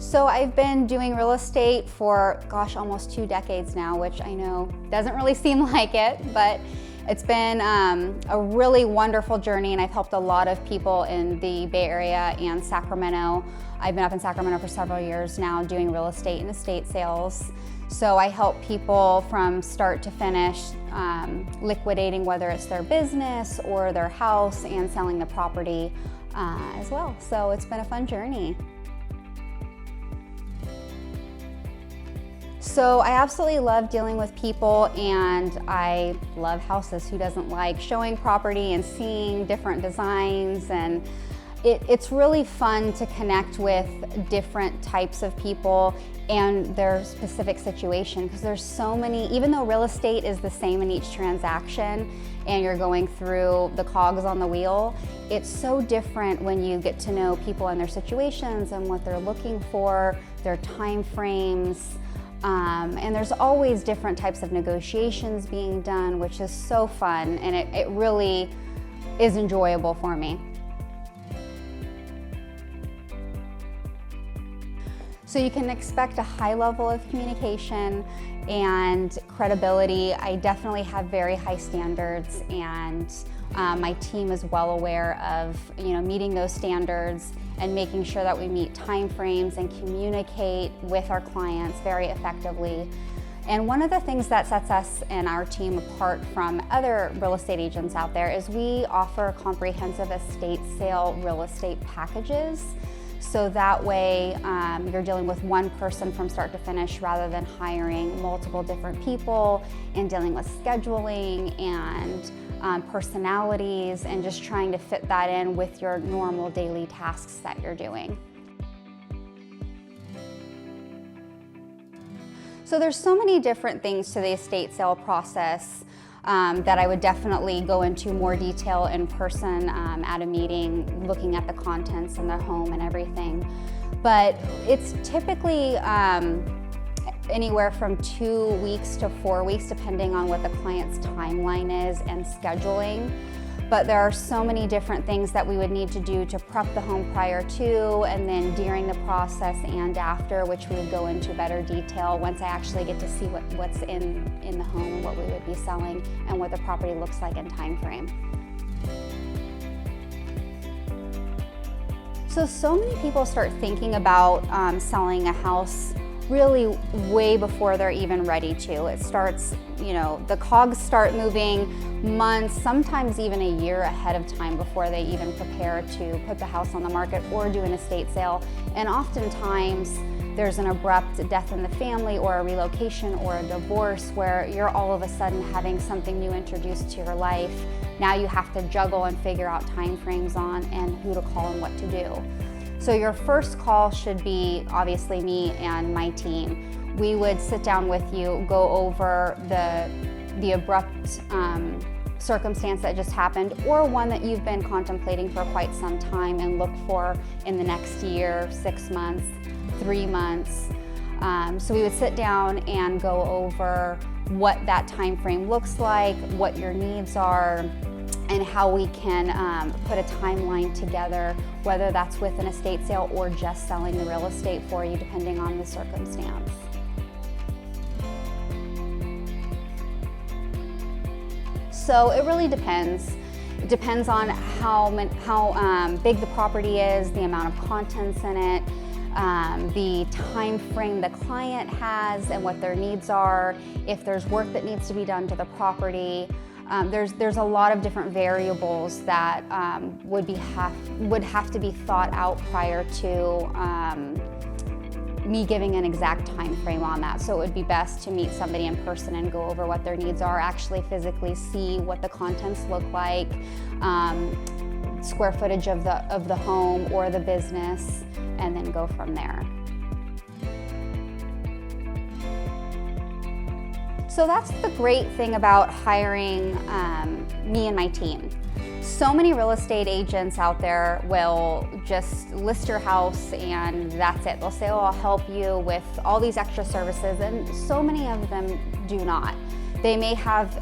So I've been doing real estate for, gosh, almost 2 decades now, which I know doesn't really seem like it, but it's been a really wonderful journey, and I've helped a lot of people in the Bay Area and Sacramento. I've been up in Sacramento for several years now doing real estate and estate sales. So I help people from start to finish, liquidating whether it's their business or their house and selling the property as well. So it's been a fun journey. So I absolutely love dealing with people, and I love houses. Who doesn't like showing property and seeing different designs? And it's really fun to connect with different types of people and their specific situation, because there's so many, even though real estate is the same in each transaction and you're going through the cogs on the wheel, it's so different when you get to know people and their situations and what they're looking for, their time frames. And there's always different types of negotiations being done, which is so fun, and it really is enjoyable for me. So you can expect a high level of communication and credibility. I definitely have very high standards, and my team is well aware of meeting those standards and making sure that we meet time frames and communicate with our clients very effectively. And one of the things that sets us and our team apart from other real estate agents out there is we offer comprehensive estate sale real estate packages. So that way you're dealing with one person from start to finish rather than hiring multiple different people and dealing with scheduling and personalities and just trying to fit that in with your normal daily tasks that you're doing. So there's so many different things to the estate sale process that I would definitely go into more detail in person at a meeting, looking at the contents in the home and everything. But it's typically anywhere from 2 weeks to 4 weeks, depending on what the client's timeline is and scheduling. But there are so many different things that we would need to do to prep the home prior to, and then during the process and after, which we would go into better detail once I actually get to see what's in the home, what we would be selling, and what the property looks like in time frame. So many people start thinking about selling a house really way before they're even ready to. It starts, the cogs start moving months, sometimes even a year ahead of time before they even prepare to put the house on the market or do an estate sale. And oftentimes there's an abrupt death in the family or a relocation or a divorce where you're all of a sudden having something new introduced to your life. Now you have to juggle and figure out time frames on and who to call and what to do. So your first call should be obviously me and my team. We would sit down with you, go over the abrupt circumstance that just happened, or one that you've been contemplating for quite some time and look for in the next year, 6 months, 3 months. So we would sit down and go over what that time frame looks like, what your needs are, and how we can put a timeline together, whether that's with an estate sale or just selling the real estate for you, depending on the circumstance. So it really depends. It depends on how big the property is, the amount of contents in it, the time frame the client has and what their needs are, if there's work that needs to be done to the property. There's a lot of different variables that would have to be thought out prior to me giving an exact time frame on that. So it would be best to meet somebody in person and go over what their needs are, actually physically see what the contents look like, square footage of the home or the business, and then go from there. So that's the great thing about hiring me and my team. So many real estate agents out there will just list your house and that's it. They'll say, oh, I'll help you with all these extra services, and so many of them do not. They may have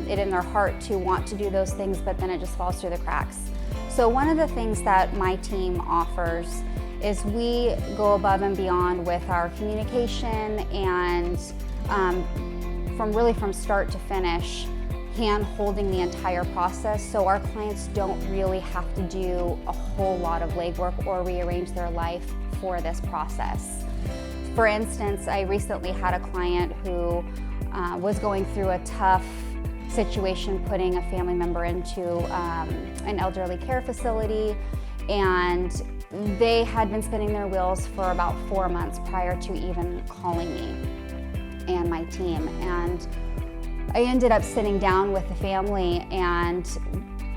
it in their heart to want to do those things, but then it just falls through the cracks. So one of the things that my team offers is we go above and beyond with our communication and from start to finish, hand holding the entire process, so our clients don't really have to do a whole lot of legwork or rearrange their life for this process. For instance, I recently had a client who was going through a tough situation putting a family member into an elderly care facility, and they had been spinning their wheels for about 4 months prior to even calling me and my team. And I ended up sitting down with the family and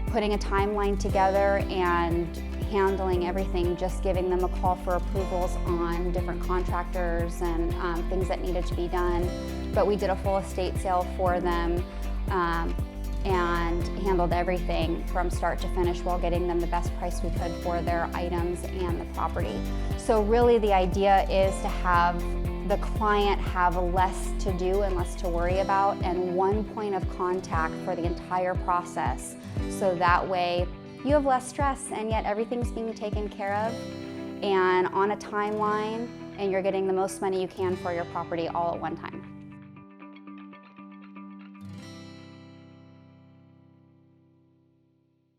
putting a timeline together and handling everything, just giving them a call for approvals on different contractors and things that needed to be done. But we did a full estate sale for them and handled everything from start to finish while getting them the best price we could for their items and the property. So really the idea is to have the client have less to do and less to worry about, and one point of contact for the entire process. So that way you have less stress and yet everything's being taken care of and on a timeline, and you're getting the most money you can for your property all at one time.